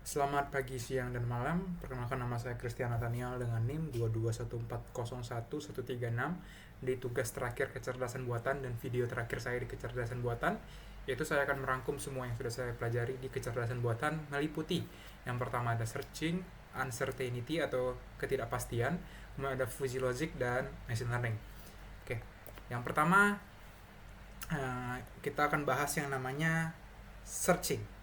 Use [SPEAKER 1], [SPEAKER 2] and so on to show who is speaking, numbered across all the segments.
[SPEAKER 1] Selamat pagi, siang, dan malam. Perkenalkan, nama saya Christian Nathaniel dengan NIM 221401136 di tugas terakhir kecerdasan buatan dan video terakhir saya di kecerdasan buatan, yaitu saya akan merangkum semua yang sudah saya pelajari di kecerdasan buatan meliputi yang pertama ada searching, uncertainty atau ketidakpastian, kemudian ada fuzzy logic dan machine learning. Oke, yang pertama kita akan bahas yang namanya searching.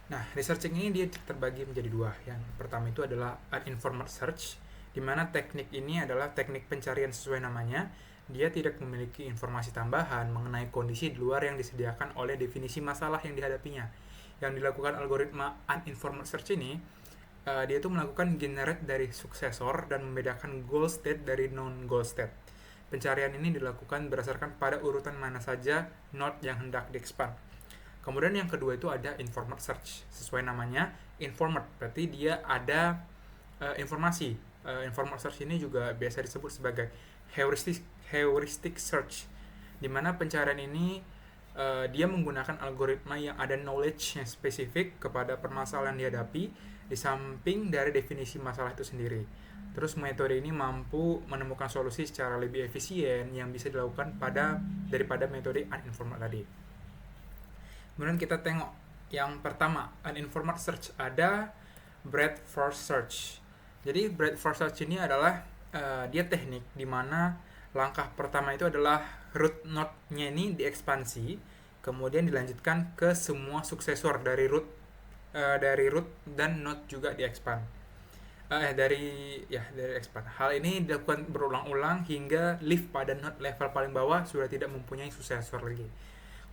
[SPEAKER 1] Nah, researching ini dia terbagi menjadi dua. Yang pertama itu adalah uninformed search, di mana teknik ini adalah teknik pencarian sesuai namanya. Dia tidak memiliki informasi tambahan mengenai kondisi di luar yang disediakan oleh definisi masalah yang dihadapinya. Yang dilakukan algoritma uninformed search ini, dia itu melakukan generate dari suksesor dan membedakan goal state dari non-goal state. Pencarian ini dilakukan berdasarkan pada urutan mana saja node yang hendak di-expand. Kemudian yang kedua itu ada informed search. Sesuai namanya, informed berarti dia ada informasi. Informed search ini juga biasa disebut sebagai heuristic search, di mana pencarian ini dia menggunakan algoritma yang ada knowledge yang spesifik kepada permasalahan yang dihadapi di samping dari definisi masalah itu sendiri. Terus metode ini mampu menemukan solusi secara lebih efisien yang bisa dilakukan daripada metode uninformed tadi. Kemudian kita tengok yang pertama, uninformed search, ada breadth first search. Jadi breadth first search ini adalah dia teknik di mana langkah pertama itu adalah root node-nya ini diekspansi, kemudian dilanjutkan ke semua suksesor dari root dan node juga diekspand. Dari expand. Hal ini dilakukan berulang-ulang hingga lift pada node level paling bawah sudah tidak mempunyai suksesor lagi.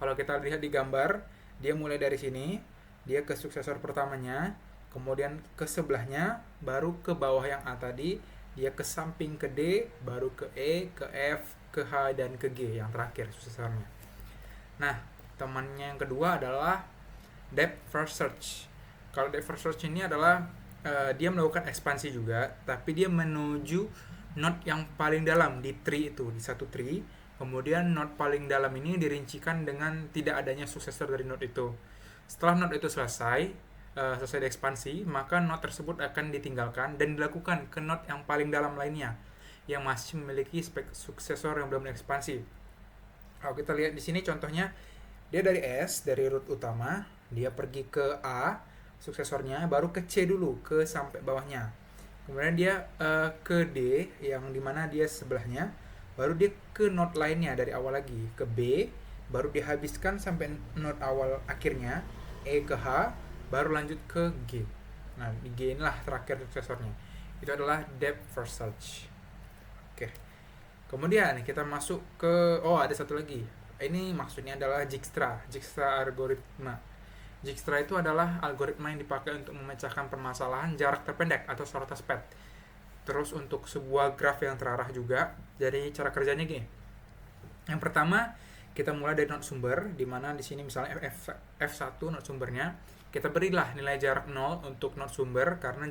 [SPEAKER 1] Kalau kita lihat di gambar, dia mulai dari sini, dia ke suksesor pertamanya, kemudian ke sebelahnya, baru ke bawah yang A tadi, dia ke samping ke D, baru ke E, ke F, ke H, dan ke G yang terakhir suksesornya. Nah, temannya yang kedua adalah depth first search. Kalau depth first search ini adalah dia melakukan ekspansi juga, tapi dia menuju node yang paling dalam di tree itu, di satu tree. Kemudian node paling dalam ini dirincikan dengan tidak adanya suksesor dari node itu. Setelah node itu selesai diekspansi, maka node tersebut akan ditinggalkan dan dilakukan ke node yang paling dalam lainnya yang masih memiliki suksesor yang belum diekspansi. Kalau kita lihat di sini contohnya, dia dari S, dari root utama, dia pergi ke A, suksesornya, baru ke C dulu, ke sampai bawahnya. Kemudian dia ke D, yang dimana dia sebelahnya, baru dia ke node lainnya dari awal lagi, ke B, baru dihabiskan sampai node awal akhirnya, E ke H, baru lanjut ke G. Nah, di G inilah terakhir suksesornya. Itu adalah depth first search. Oke. Kemudian kita masuk ke, ada satu lagi. Ini maksudnya adalah Dijkstra algoritma. Dijkstra itu adalah algoritma yang dipakai untuk memecahkan permasalahan jarak terpendek atau shortest path. Terus untuk sebuah graf yang terarah juga. Jadi cara kerjanya gini. Yang pertama, kita mulai dari node sumber, di mana di sini misalnya F1 node sumbernya, kita berilah nilai jarak 0 untuk node sumber karena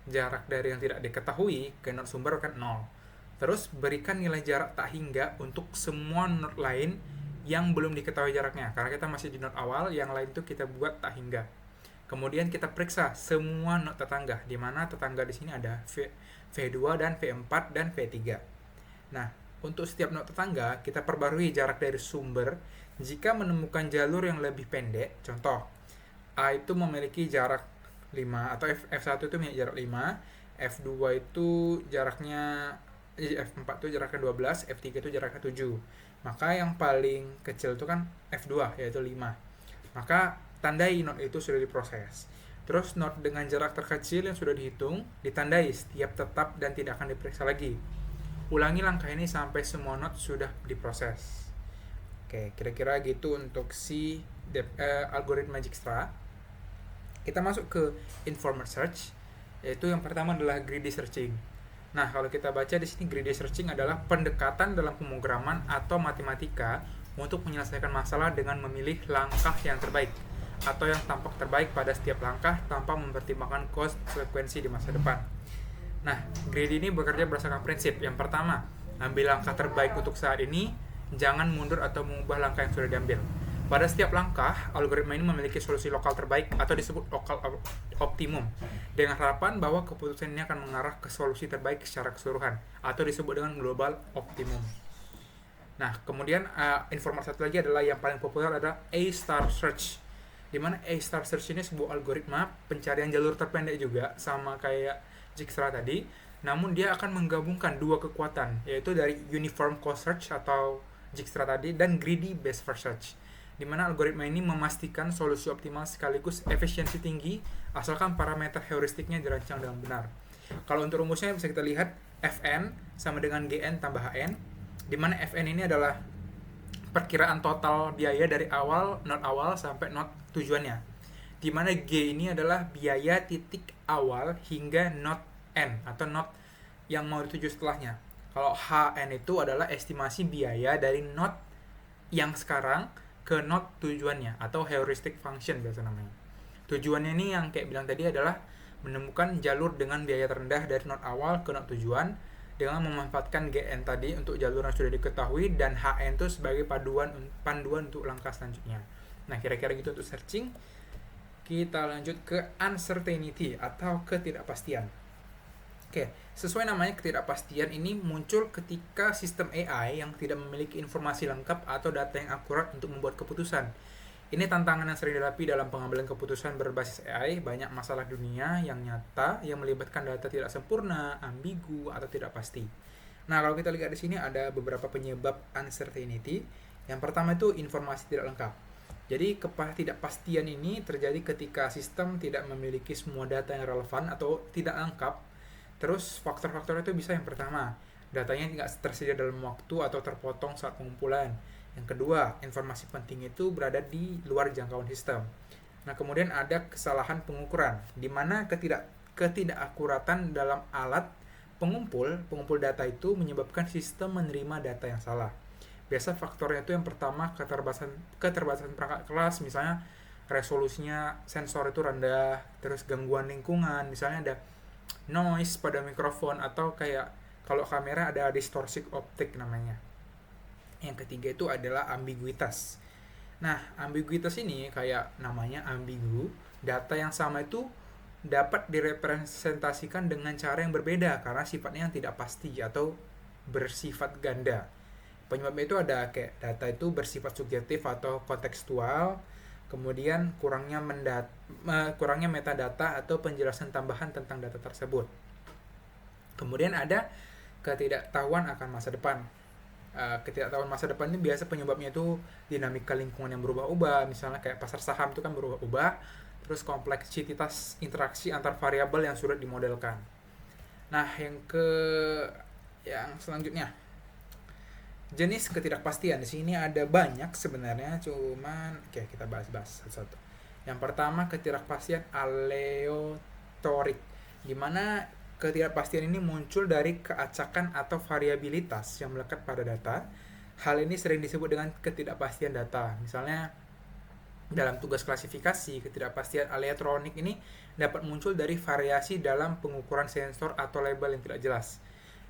[SPEAKER 1] jarak dari yang tidak diketahui ke node sumber kan 0. Terus berikan nilai jarak tak hingga untuk semua node lain yang belum diketahui jaraknya. Karena kita masih di node awal, yang lain itu kita buat tak hingga. Kemudian kita periksa semua node tetangga, di mana tetangga di sini ada V2 dan V4 dan V3. Nah, untuk setiap node tetangga, kita perbarui jarak dari sumber jika menemukan jalur yang lebih pendek. Contoh, A itu memiliki jarak 5, atau F1 itu memiliki jarak 5, F2 itu jaraknya, F4 itu jaraknya 12, F3 itu jaraknya 7. Maka yang paling kecil itu kan F2, yaitu 5. Maka tandai node itu sudah diproses. Terus node dengan jarak terkecil yang sudah dihitung ditandai setiap tetap dan tidak akan diperiksa lagi. Ulangi langkah ini sampai semua node sudah diproses. Oke, kira-kira gitu untuk si algoritma Dijkstra. Kita masuk ke informed search, yaitu yang pertama adalah greedy searching. Nah, kalau kita baca di sini, greedy searching adalah pendekatan dalam pemrograman atau matematika untuk menyelesaikan masalah dengan memilih langkah yang terbaik atau yang tampak terbaik pada setiap langkah tanpa mempertimbangkan konsekuensi di masa depan. Nah, greedy ini bekerja berdasarkan prinsip. Yang pertama, ambil langkah terbaik untuk saat ini, jangan mundur atau mengubah langkah yang sudah diambil. Pada setiap langkah, algoritma ini memiliki solusi lokal terbaik atau disebut lokal optimum, dengan harapan bahwa keputusan ini akan mengarah ke solusi terbaik secara keseluruhan atau disebut dengan global optimum. Nah, kemudian informasi satu lagi adalah yang paling populer adalah A-star search. Di mana A-star search ini sebuah algoritma pencarian jalur terpendek juga sama kayak Dijkstra tadi, namun dia akan menggabungkan dua kekuatan, yaitu dari uniform cost search atau Dijkstra tadi dan greedy best first search. Di mana algoritma ini memastikan solusi optimal sekaligus efisiensi tinggi asalkan parameter heuristiknya dirancang dengan benar. Kalau untuk rumusnya bisa kita lihat Fn sama dengan Gn tambah Hn, di mana Fn ini adalah perkiraan total biaya dari node awal sampai node tujuannya. Di mana G ini adalah biaya titik awal hingga node N atau node yang mau dituju setelahnya. Kalau Hn itu adalah estimasi biaya dari node yang sekarang ke node tujuannya atau heuristic function biasa namanya. Tujuannya ini yang kayak bilang tadi adalah menemukan jalur dengan biaya terendah dari node awal ke node tujuan dengan memanfaatkan Gn tadi untuk jalur yang sudah diketahui dan Hn itu sebagai panduan untuk langkah selanjutnya. Nah, kira-kira gitu untuk searching. Kita lanjut ke uncertainty atau ketidakpastian. Oke, sesuai namanya, ketidakpastian ini muncul ketika sistem AI yang tidak memiliki informasi lengkap atau data yang akurat untuk membuat keputusan. Ini tantangan yang sering dihadapi dalam pengambilan keputusan berbasis AI. Banyak masalah dunia yang nyata yang melibatkan data tidak sempurna, ambigu, atau tidak pasti. Nah, kalau kita lihat di sini ada beberapa penyebab uncertainty. Yang pertama itu informasi tidak lengkap. Jadi ketidakpastian ini terjadi ketika sistem tidak memiliki semua data yang relevan atau tidak lengkap. Terus faktor-faktor itu bisa yang pertama, datanya tidak tersedia dalam waktu atau terpotong saat pengumpulan. Yang kedua, informasi penting itu berada di luar jangkauan sistem. Nah, kemudian ada kesalahan pengukuran, di mana ketidakakuratan dalam alat pengumpul data itu menyebabkan sistem menerima data yang salah. Biasa faktornya itu yang pertama, keterbatasan perangkat kelas, misalnya resolusinya sensor itu rendah, terus gangguan lingkungan, misalnya ada noise pada mikrofon, atau kayak kalau kamera ada distorsi optik namanya. Yang ketiga itu adalah ambiguitas. Nah, ambiguitas ini kayak namanya ambigu, data yang sama itu dapat direpresentasikan dengan cara yang berbeda karena sifatnya yang tidak pasti atau bersifat ganda. Penyebabnya itu ada kayak data itu bersifat subjektif atau kontekstual, kemudian kurangnya metadata atau penjelasan tambahan tentang data tersebut. Kemudian ada ketidaktahuan akan masa depan. Ketidaktahuan masa depan ini biasa penyebabnya itu dinamika lingkungan yang berubah-ubah, misalnya kayak pasar saham itu kan berubah-ubah, terus kompleksitas interaksi antar variabel yang sulit dimodelkan. Nah, yang selanjutnya, jenis ketidakpastian. Di sini ada banyak sebenarnya, cuman kita bahas satu-satu. Yang pertama, ketidakpastian aleatorik, di mana ketidakpastian ini muncul dari keacakan atau variabilitas yang melekat pada data. Hal ini sering disebut dengan ketidakpastian data. Misalnya dalam tugas klasifikasi, ketidakpastian aleatronik ini dapat muncul dari variasi dalam pengukuran sensor atau label yang tidak jelas.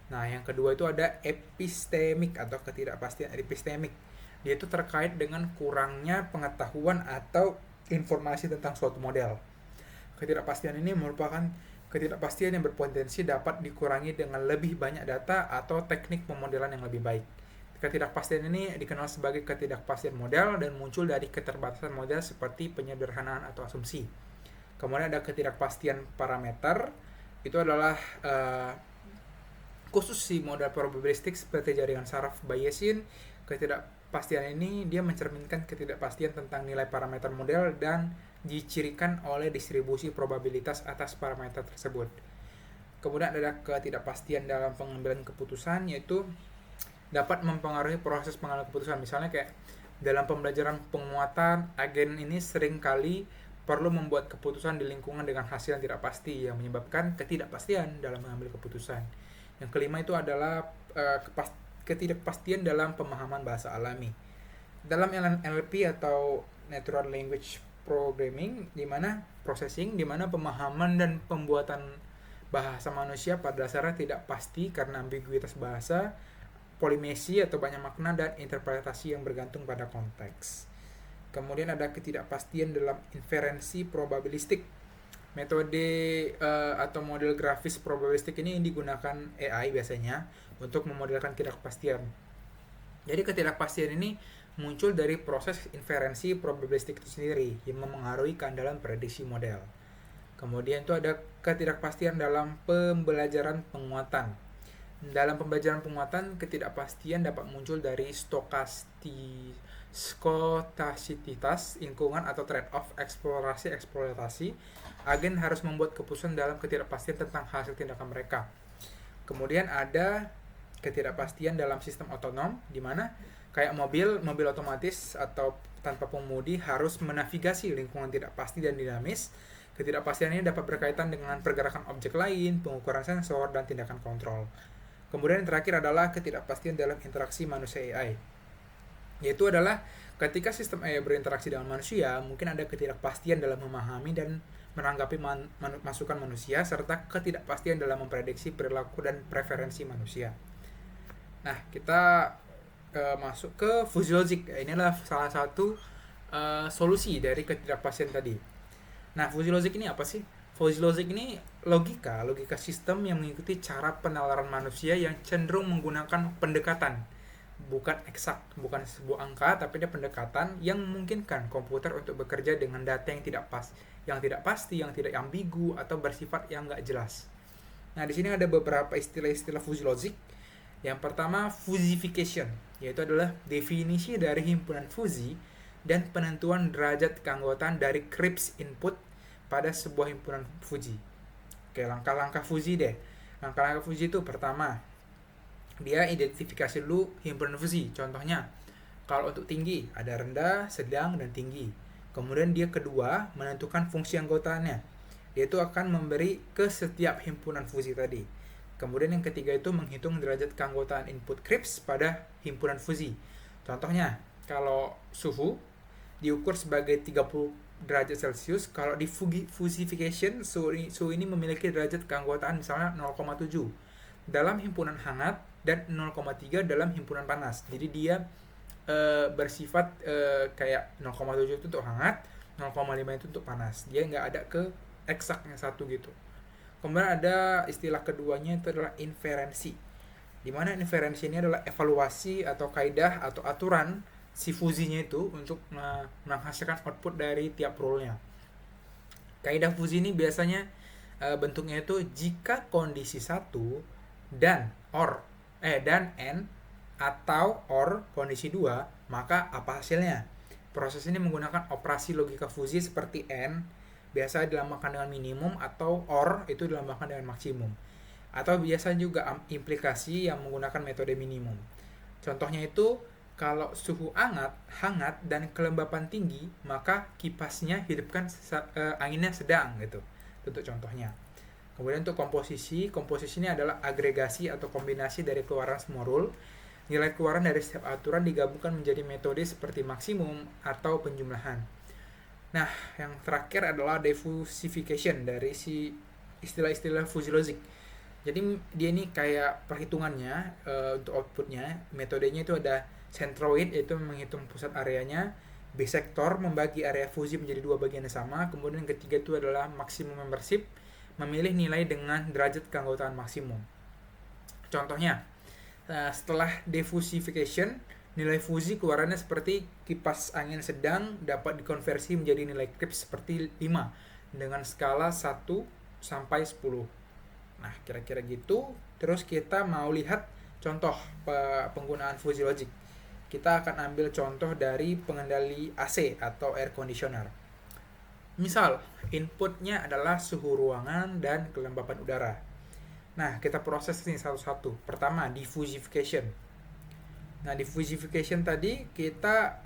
[SPEAKER 1] Nah, yang kedua itu ada epistemik atau ketidakpastian epistemik. Dia itu terkait dengan kurangnya pengetahuan atau informasi tentang suatu model. Ketidakpastian ini merupakan ketidakpastian yang berpotensi dapat dikurangi dengan lebih banyak data atau teknik pemodelan yang lebih baik. Ketidakpastian ini dikenal sebagai ketidakpastian model dan muncul dari keterbatasan model seperti penyederhanaan atau asumsi. Kemudian ada ketidakpastian parameter, itu adalah khusus si model probabilistik seperti jaringan saraf Bayesian. Ketidakpastian ini dia mencerminkan ketidakpastian tentang nilai parameter model dan dicirikan oleh distribusi probabilitas atas parameter tersebut. Kemudian ada ketidakpastian dalam pengambilan keputusan, yaitu dapat mempengaruhi proses pengambilan keputusan. Misalnya kayak dalam pembelajaran penguatan, agen ini seringkali perlu membuat keputusan di lingkungan dengan hasil yang tidak pasti yang menyebabkan ketidakpastian dalam mengambil keputusan. Yang kelima itu adalah ketidakpastian dalam pemahaman bahasa alami. Dalam NLP atau Natural Language Programming, di mana pemahaman dan pembuatan bahasa manusia pada dasarnya tidak pasti karena ambiguitas bahasa, polimesi atau banyak makna, dan interpretasi yang bergantung pada konteks. Kemudian ada ketidakpastian dalam inferensi probabilistik. Metode atau model grafis probabilistik ini digunakan AI biasanya untuk memodelkan ketidakpastian. Jadi ketidakpastian ini muncul dari proses inferensi probabilistik itu sendiri yang memengaruhi keandalan prediksi model. Kemudian itu ada ketidakpastian dalam pembelajaran penguatan. Dalam pembelajaran penguatan, ketidakpastian dapat muncul dari skotasitas lingkungan atau trade-off eksplorasi-eksploitasi. Agen harus membuat keputusan dalam ketidakpastian tentang hasil tindakan mereka. Kemudian ada ketidakpastian dalam sistem otonom, di mana kayak mobil otomatis atau tanpa pengemudi harus menavigasi lingkungan tidak pasti dan dinamis. Ketidakpastian ini dapat berkaitan dengan pergerakan objek lain, pengukuran sensor, dan tindakan kontrol. Kemudian yang terakhir adalah ketidakpastian dalam interaksi manusia AI. Yaitu adalah ketika sistem AI berinteraksi dengan manusia, mungkin ada ketidakpastian dalam memahami dan menanggapi masukan manusia, serta ketidakpastian dalam memprediksi perilaku dan preferensi manusia. Nah, kita masuk ke fuzzy logic. Inilah salah satu solusi dari ketidakpastian tadi. Nah, fuzzy logic ini apa sih? Fuzzy logic ini logika sistem yang mengikuti cara penalaran manusia yang cenderung menggunakan pendekatan, bukan eksak, bukan sebuah angka, tapi dia pendekatan yang memungkinkan komputer untuk bekerja dengan data yang tidak pasti, yang tidak ambigu, atau bersifat yang nggak jelas. Nah, di sini ada beberapa istilah-istilah fuzzy logic. Yang pertama, fuzzification, yaitu adalah definisi dari himpunan fuzzy dan penentuan derajat keanggotaan dari Cripps input pada sebuah himpunan fuzzy. Oke, langkah-langkah fuzzy deh. Langkah-langkah fuzzy itu pertama, dia identifikasi dulu himpunan fuzzy. Contohnya, kalau untuk tinggi, ada rendah, sedang, dan tinggi. Kemudian dia kedua, menentukan fungsi anggotaannya. Dia itu akan memberi ke setiap himpunan fuzzy tadi. Kemudian yang ketiga itu menghitung derajat keanggotaan input Cripps pada himpunan fuzzy. Contohnya, kalau suhu diukur sebagai 30 derajat Celcius, kalau di fuzzification suhu ini memiliki derajat keanggotaan misalnya 0,7 dalam himpunan hangat dan 0,3 dalam himpunan panas. Jadi dia bersifat kayak 0,7 itu untuk hangat, 0,5 itu untuk panas. Dia nggak ada ke eksaknya satu gitu. Kemudian ada istilah keduanya itu adalah inferensi. Di mana inferensi ini adalah evaluasi atau kaidah atau aturan si fuzzinya itu untuk menghasilkan output dari tiap rule-nya. Kaidah fuzzi ini biasanya bentuknya itu jika kondisi 1 dan n atau kondisi 2, maka apa hasilnya? Proses ini menggunakan operasi logika fuzzi seperti n biasa dilambangkan dengan minimum, atau itu dilambangkan dengan maksimum. Atau biasa juga implikasi yang menggunakan metode minimum. Contohnya itu, kalau suhu hangat dan kelembapan tinggi, maka kipasnya hidupkan anginnya sedang gitu. Untuk contohnya. Kemudian untuk komposisi ini adalah agregasi atau kombinasi dari keluaran semua rule. Nilai keluaran dari setiap aturan digabungkan menjadi metode seperti maksimum atau penjumlahan. Nah, yang terakhir adalah diffusification dari si istilah-istilah fuzzy logic. Jadi dia ini kayak perhitungannya untuk outputnya. Metodenya itu ada centroid, yaitu menghitung pusat areanya. Bisector, membagi area fuzzy menjadi dua bagian yang sama. Kemudian yang ketiga itu adalah maximum membership, memilih nilai dengan derajat keanggotaan maksimum. Contohnya, setelah diffusification, nilai fuzzy keluarannya seperti kipas angin sedang dapat dikonversi menjadi nilai Cripps seperti 5 dengan skala 1 sampai 10. Nah, kira-kira gitu. Terus kita mau lihat contoh penggunaan fuzzy logic. Kita akan ambil contoh dari pengendali AC atau air conditioner. Misal, inputnya adalah suhu ruangan dan kelembapan udara. Nah, kita proses ini satu-satu. Pertama, diffusification. Nah, diffusification tadi kita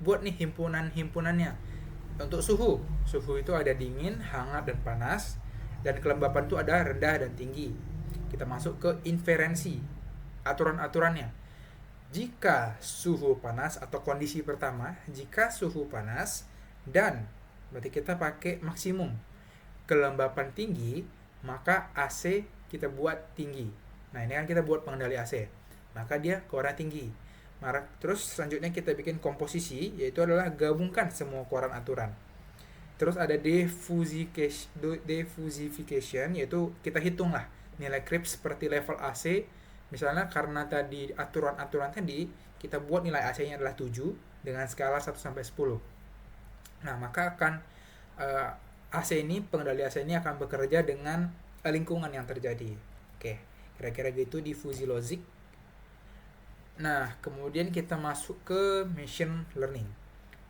[SPEAKER 1] buat nih himpunannya. Untuk suhu itu ada dingin, hangat, dan panas. Dan kelembapan itu ada rendah dan tinggi. Kita masuk ke inferensi, aturan-aturannya. Jika suhu panas atau kondisi pertama, jika suhu panas dan berarti kita pakai maksimum, kelembapan tinggi, maka AC kita buat tinggi. Nah, ini kan kita buat pengendali AC. Maka dia keluaran tinggi. Terus selanjutnya kita bikin komposisi, yaitu adalah gabungkan semua keluaran aturan. Terus ada diffusification, yaitu kita hitung lah nilai creep seperti level AC. Misalnya karena tadi aturan-aturan tadi, kita buat nilai AC-nya adalah 7 dengan skala 1 sampai 10. Nah, maka akan pengendali AC ini akan bekerja dengan lingkungan yang terjadi. Oke, kira-kira gitu diffusi logic. Nah, kemudian kita masuk ke machine learning.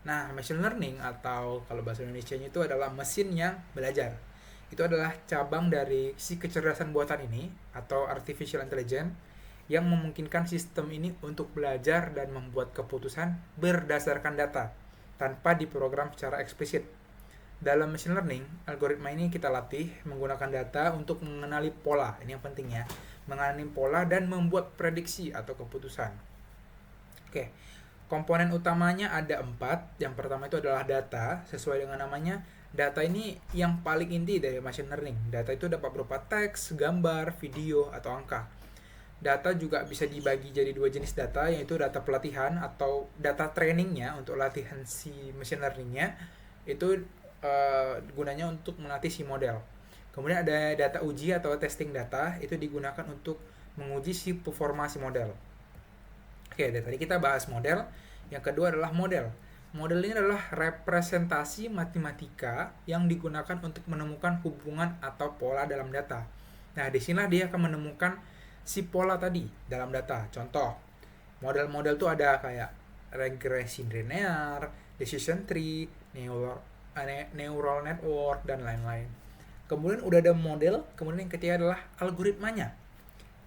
[SPEAKER 1] Nah, machine learning atau kalau bahasa Indonesianya itu adalah mesin yang belajar. Itu adalah cabang dari si kecerdasan buatan ini atau artificial intelligence yang memungkinkan sistem ini untuk belajar dan membuat keputusan berdasarkan data tanpa diprogram secara eksplisit. Dalam machine learning, algoritma ini kita latih menggunakan data untuk mengenali pola. Ini yang penting ya, mengenali pola dan membuat prediksi atau keputusan. Oke, komponen utamanya ada 4. Yang pertama itu adalah data, sesuai dengan namanya. Data ini yang paling inti dari machine learning. Data itu dapat berupa teks, gambar, video, atau angka. Data juga bisa dibagi jadi 2 jenis data, yaitu data pelatihan atau data trainingnya untuk latihan si machine learningnya. Itu gunanya untuk melatih si model. Kemudian ada data uji atau testing data, itu digunakan untuk menguji si performa si model. Oke, dari tadi kita bahas model. Yang kedua adalah model. Model ini adalah representasi matematika yang digunakan untuk menemukan hubungan atau pola dalam data. Nah, disinilah dia akan menemukan si pola tadi dalam data. Contoh, model-model tuh ada kayak regresi linear, decision tree, neural network, dan lain-lain. Kemudian udah ada model, kemudian yang ketiga adalah algoritmanya.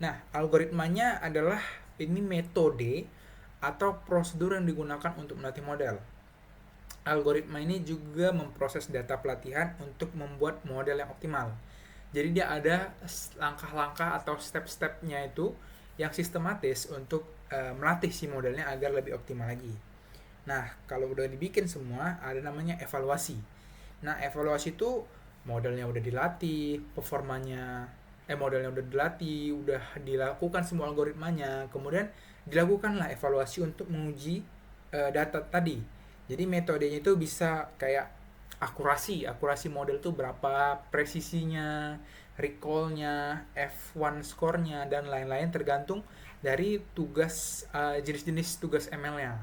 [SPEAKER 1] Nah, algoritmanya adalah ini metode atau prosedur yang digunakan untuk melatih model. Algoritma ini juga memproses data pelatihan untuk membuat model yang optimal. Jadi dia ada langkah-langkah atau step-stepnya itu yang sistematis untuk melatih si modelnya agar lebih optimal lagi. Nah, kalau udah dibikin semua, ada namanya evaluasi. Nah, evaluasi itu modelnya udah dilatih, modelnya udah dilatih, udah dilakukan semua algoritmanya, kemudian dilakukanlah evaluasi untuk menguji data tadi. Jadi metodenya itu bisa kayak akurasi model itu berapa, presisinya, recall-nya, F1 score-nya, dan lain-lain tergantung dari tugas jenis-jenis tugas ML-nya.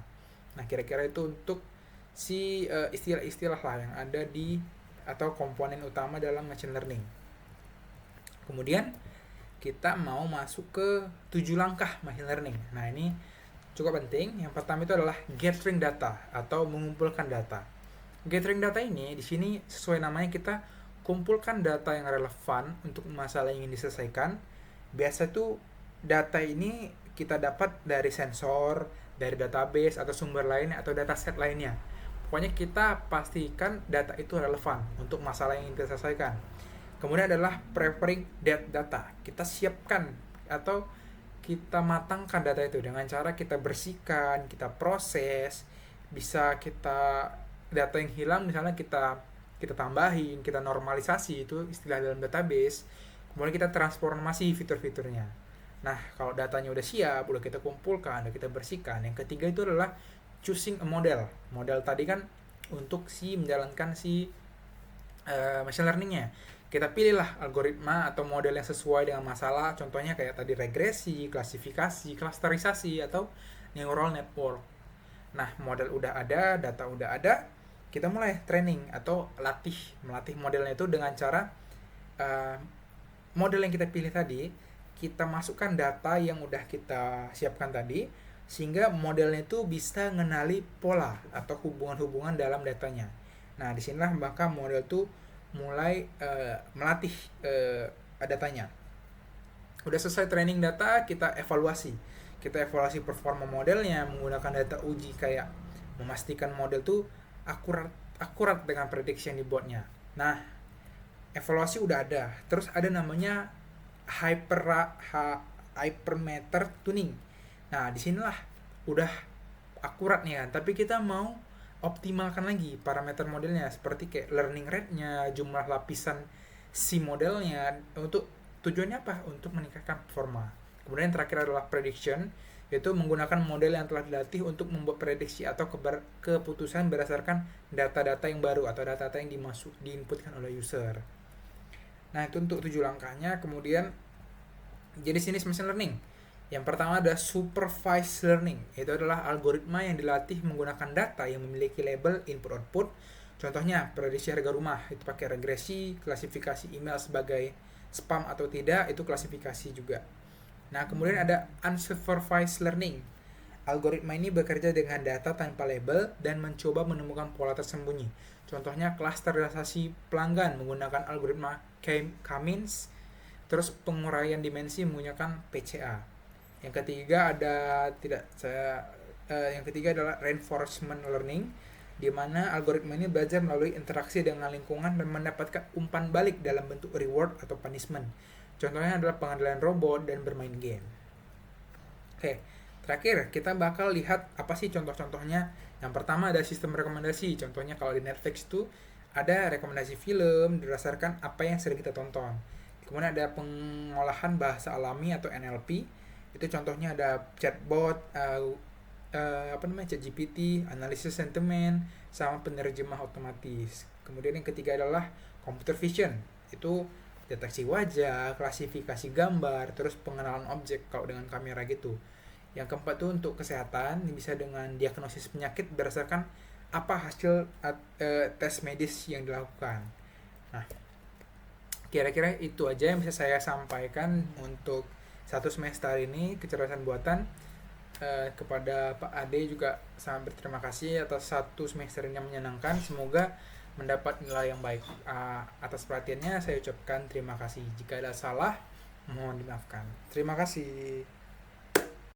[SPEAKER 1] Nah, kira-kira itu untuk si istilah-istilah lah yang ada di atau komponen utama dalam machine learning. Kemudian kita mau masuk ke 7 langkah machine learning. Nah, ini cukup penting. Yang pertama itu adalah gathering data atau mengumpulkan data. Gathering data ini di sini sesuai namanya, kita kumpulkan data yang relevan untuk masalah yang ingin diselesaikan. Biasa tuh data ini kita dapat dari sensor, dari database atau sumber lainnya atau dataset lainnya. Pokoknya kita pastikan data itu relevan untuk masalah yang ingin kita selesaikan. Kemudian adalah preparing that data. Kita siapkan atau kita matangkan data itu dengan cara kita bersihkan, kita proses, bisa kita data yang hilang misalnya kita tambahin, kita normalisasi, itu istilah dalam database. Kemudian kita transformasi fitur-fiturnya. Nah, kalau datanya udah siap, udah kita kumpulkan, udah kita bersihkan. Yang ketiga itu adalah choosing a model. Model tadi kan untuk menjalankan machine learningnya. Kita pilihlah algoritma atau model yang sesuai dengan masalah. Contohnya kayak tadi regresi, klasifikasi, klasterisasi, atau neural network. Nah, model udah ada, data udah ada, kita mulai training atau melatih modelnya itu dengan cara model yang kita pilih tadi, kita masukkan data yang udah kita siapkan tadi, sehingga modelnya itu bisa mengenali pola atau hubungan-hubungan dalam datanya. Nah, disinilah maka model itu mulai melatih datanya. Udah selesai training data, kita evaluasi. Kita evaluasi performa modelnya menggunakan data uji, kayak memastikan model itu akurat dengan prediksi yang dibuatnya. Nah, evaluasi udah ada. Terus ada namanya hypermeter tuning. Nah, disinilah udah akurat nih kan, tapi kita mau optimalkan lagi parameter modelnya, seperti kayak learning rate-nya, jumlah lapisan si modelnya. Untuk tujuannya apa? Untuk meningkatkan performa. Kemudian yang terakhir adalah prediction. Yaitu menggunakan model yang telah dilatih untuk membuat prediksi atau keputusan berdasarkan data-data yang baru atau data-data yang diinputkan oleh user. Nah, itu untuk 7 langkahnya. Kemudian jenis-jenis machine learning. Yang pertama ada supervised learning. Itu adalah algoritma yang dilatih menggunakan data yang memiliki label input-output. Contohnya prediksi harga rumah, itu pakai regresi, klasifikasi email sebagai spam atau tidak, itu klasifikasi juga. Nah, kemudian ada unsupervised learning. Algoritma ini bekerja dengan data tanpa label dan mencoba menemukan pola tersembunyi. Contohnya klasterisasi pelanggan menggunakan algoritma K-means, terus penguraian dimensi menggunakan PCA. Yang ketiga adalah reinforcement learning, di mana algoritma ini belajar melalui interaksi dengan lingkungan dan mendapatkan umpan balik dalam bentuk reward atau punishment. Contohnya adalah pengendalian robot dan bermain game. Oke, terakhir kita bakal lihat apa sih contoh-contohnya. Yang pertama ada sistem rekomendasi. Contohnya kalau di Netflix itu ada rekomendasi film berdasarkan apa yang sering kita tonton. Kemudian ada pengolahan bahasa alami atau NLP. Itu contohnya ada chatbot, ChatGPT, analisis sentimen, sama penerjemah otomatis. Kemudian yang ketiga adalah computer vision. Itu deteksi wajah, klasifikasi gambar, terus pengenalan objek kalau dengan kamera gitu. Yang keempat tuh untuk kesehatan, bisa dengan diagnosis penyakit berdasarkan apa hasil tes medis yang dilakukan. Nah, kira-kira itu aja yang bisa saya sampaikan untuk satu semester ini kecerdasan buatan. Kepada Pak Ade juga sangat berterima kasih atas satu semester yang menyenangkan. Semoga mendapat nilai yang baik. Atas perhatiannya saya ucapkan terima kasih. Jika ada salah, mohon dimaafkan. Terima kasih.